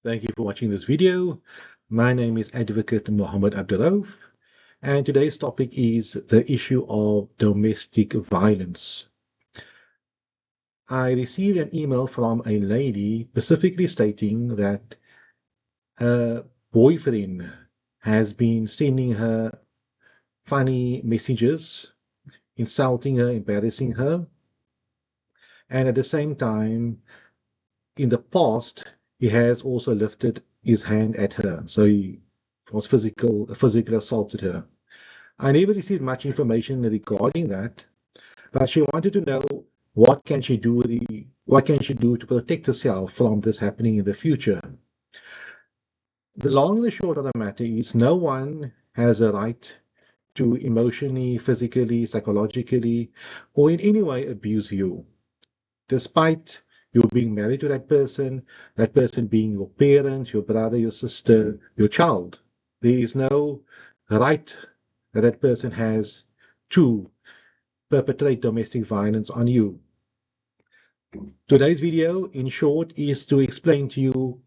Thank you for watching this video. My name is Advocate Muhammad Abduroaf, and today's topic is the issue of domestic violence. I received an email from a lady specifically stating that her boyfriend has been sending her funny messages, insulting her, embarrassing her, and at the same time, in the past, he has also lifted his hand at her. So he was physically assaulted her. I never received much information regarding that, but she wanted to know what can she do to protect herself from this happening in the future. The long and the short of the matter is no one has a right to emotionally, physically, psychologically, or in any way abuse you, despite you being married to that person being your parent, your brother, your sister, your child. There is no right that that person has to perpetrate domestic violence on you. Today's video, in short, is to explain to you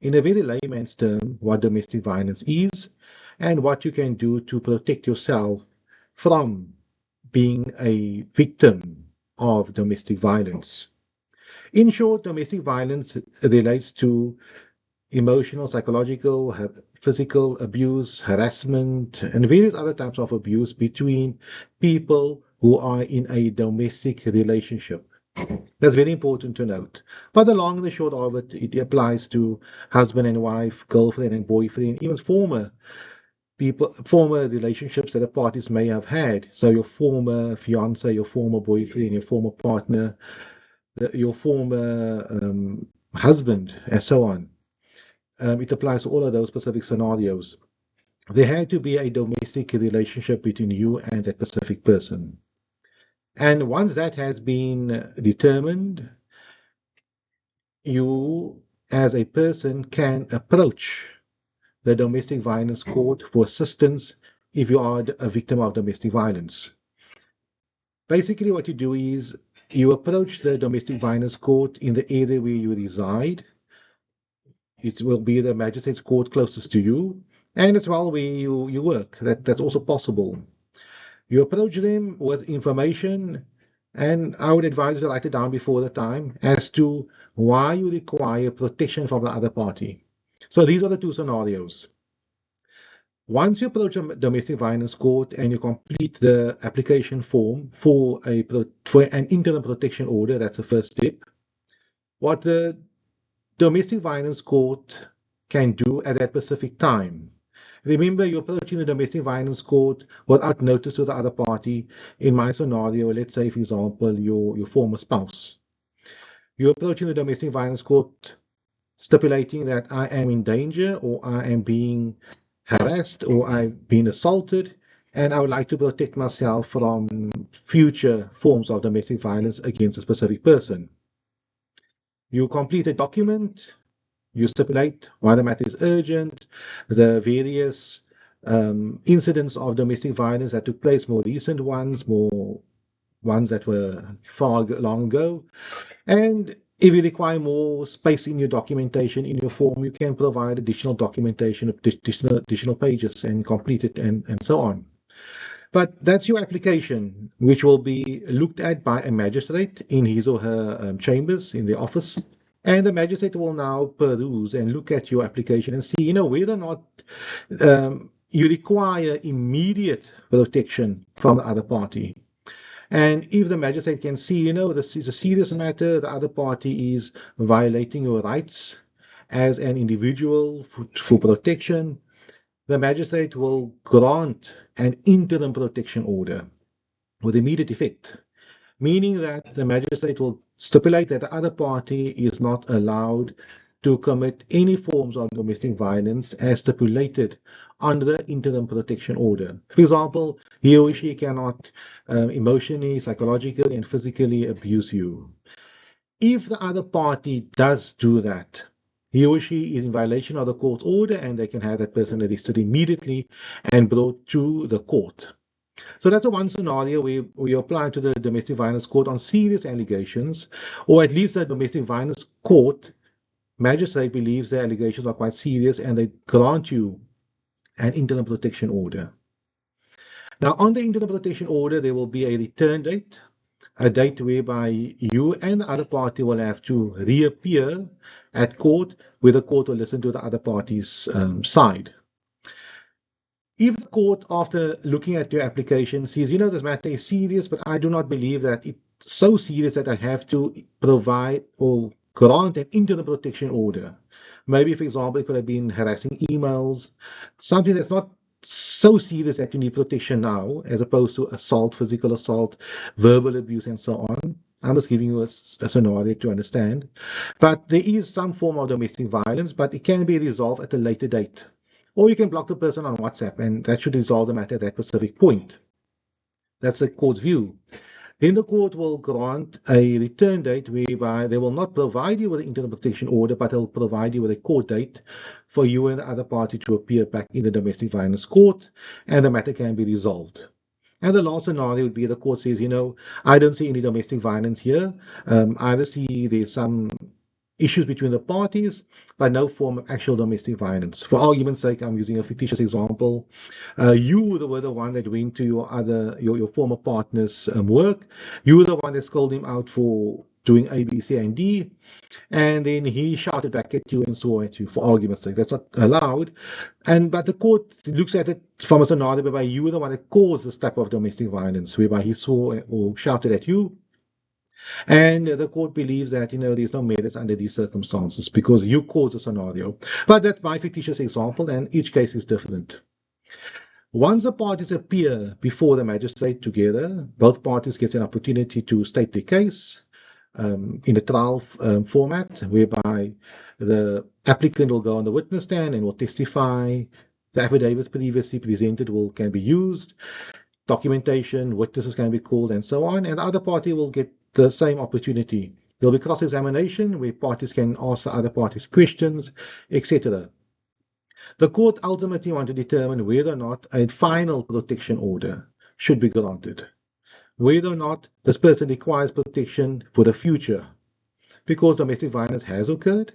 in a very layman's term what domestic violence is and what you can do to protect yourself from being a victim of domestic violence. In short, domestic violence relates to emotional, psychological, physical abuse, harassment, and various other types of abuse between people who are in a domestic relationship. That's very important to note. But the long and the short of it, it applies to husband and wife, girlfriend and boyfriend, even former relationships that the parties may have had. So your former fiance, your former boyfriend, your former partner, your former husband, and so on. It applies to all of those specific scenarios. There had to be a domestic relationship between you and that specific person. And once that has been determined, you as a person can approach the domestic violence court for assistance if you are a victim of domestic violence. Basically, what you do is you approach the domestic violence court in the area where you reside. It will be the magistrate's court closest to you, and as well where you work. That's also possible. You approach them with information, and I would advise you to write it down before the time as to why you require protection from the other party. So these are the two scenarios. Once you approach a domestic violence court and you complete the application form for an interim protection order, that's the first step. What the domestic violence court can do at that specific time. Remember, you're approaching the domestic violence court without notice to the other party. In my scenario, let's say, for example, your former spouse. You're approaching the domestic violence court stipulating that I am in danger, or I am being harassed, or I've been assaulted, and I would like to protect myself from future forms of domestic violence against a specific person. You complete a document, you stipulate why the matter is urgent, the various incidents of domestic violence that took place, more recent ones, more ones that were far long ago. And if you require more space in your documentation, in your form, you can provide additional documentation, additional pages, and complete it, and so on. But that's your application, which will be looked at by a magistrate in his or her chambers in the office. And the magistrate will now peruse and look at your application and see, whether or not you require immediate protection from the other party. And if the magistrate can see, this is a serious matter, the other party is violating your rights as an individual for protection, the magistrate will grant an interim protection order with immediate effect, meaning that the magistrate will stipulate that the other party is not allowed to commit any forms of domestic violence as stipulated under the interim protection order. For example, he or she cannot emotionally, psychologically, and physically abuse you. If the other party does do that, he or she is in violation of the court order, and they can have that person arrested immediately and brought to the court. So that's one scenario where you apply to the domestic violence court on serious allegations, or at least the domestic violence court magistrate believes the allegations are quite serious and they grant you an interim protection order. Now, on the interim protection order, there will be a return date, a date whereby you and the other party will have to reappear at court, where the court will listen to the other party's side. If the court, after looking at your application, says, this matter is serious, but I do not believe that it's so serious that I have to provide or grant an interim protection order. Maybe, for example, it could have been harassing emails, something that's not so serious that you need protection now, as opposed to assault, physical assault, verbal abuse, and so on. I'm just giving you a scenario to understand. But there is some form of domestic violence, but it can be resolved at a later date. Or you can block the person on WhatsApp, and that should resolve the matter at that specific point. That's the court's view. Then the court will grant a return date whereby they will not provide you with an interim protection order, but they'll provide you with a court date for you and the other party to appear back in the domestic violence court, and the matter can be resolved. And the last scenario would be the court says, I don't see any domestic violence here. I see there's some issues between the parties, but no form of actual domestic violence. For argument's sake, I'm using a fictitious example. You were the one that went to your former partner's work. You were the one that called him out for doing A, B, C, and D, and then he shouted back at you and swore at you. For argument's sake, that's not allowed. But the court looks at it from a scenario whereby you were the one that caused this type of domestic violence, whereby he swore or shouted at you. And the court believes that, there's no merits under these circumstances because you caused the scenario. But that's my fictitious example, and each case is different. Once the parties appear before the magistrate together, both parties get an opportunity to state their case in a trial format, whereby the applicant will go on the witness stand and will testify. The affidavits previously presented can be used. Documentation, witnesses can be called, and so on. And the other party will get the same opportunity. There'll be cross-examination where parties can ask the other parties questions, etc. The court ultimately want to determine whether or not a final protection order should be granted, whether or not this person requires protection for the future, because domestic violence has occurred,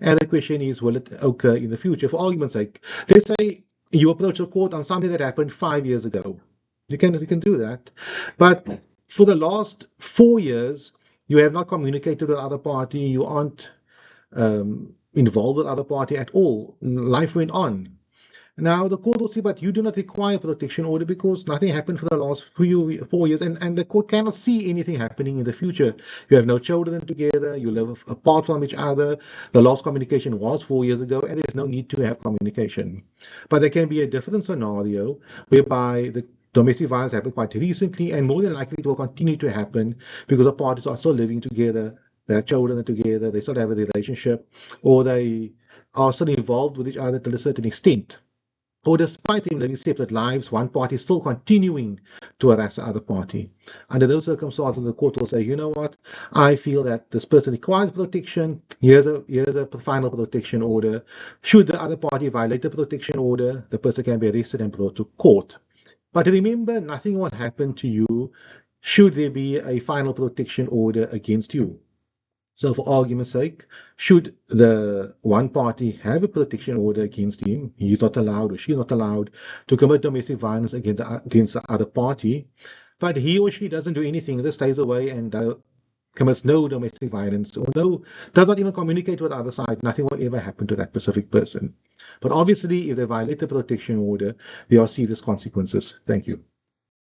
and the question is, will it occur in the future? For argument's sake, let's say you approach the court on something that happened 5 years ago. You can do that, but for the last 4 years, you have not communicated with the other party. You aren't involved with the other party at all. Life went on. Now the court will say, but you do not require a protection order because nothing happened for the last 4 years, and the court cannot see anything happening in the future. You have no children together, you live apart from each other, the last communication was 4 years ago, and there's no need to have communication. But there can be a different scenario whereby the domestic violence happened quite recently, and more than likely it will continue to happen because the parties are still living together, their children are together, they still have a relationship, or they are still involved with each other to a certain extent. Or despite them living separate lives, one party is still continuing to harass the other party. Under those circumstances, the court will say, you know what, I feel that this person requires protection. Here's a final protection order. Should the other party violate the protection order, the person can be arrested and brought to court. But remember, nothing will happen to you should there be a final protection order against you. So for argument's sake, should the one party have a protection order against him, he's not allowed or she's not allowed to commit domestic violence against the other party, but he or she doesn't do anything, just stays away and commits no domestic violence or does not even communicate with the other side, nothing will ever happen to that specific person. But obviously, if they violate the protection order, there are serious consequences. Thank you.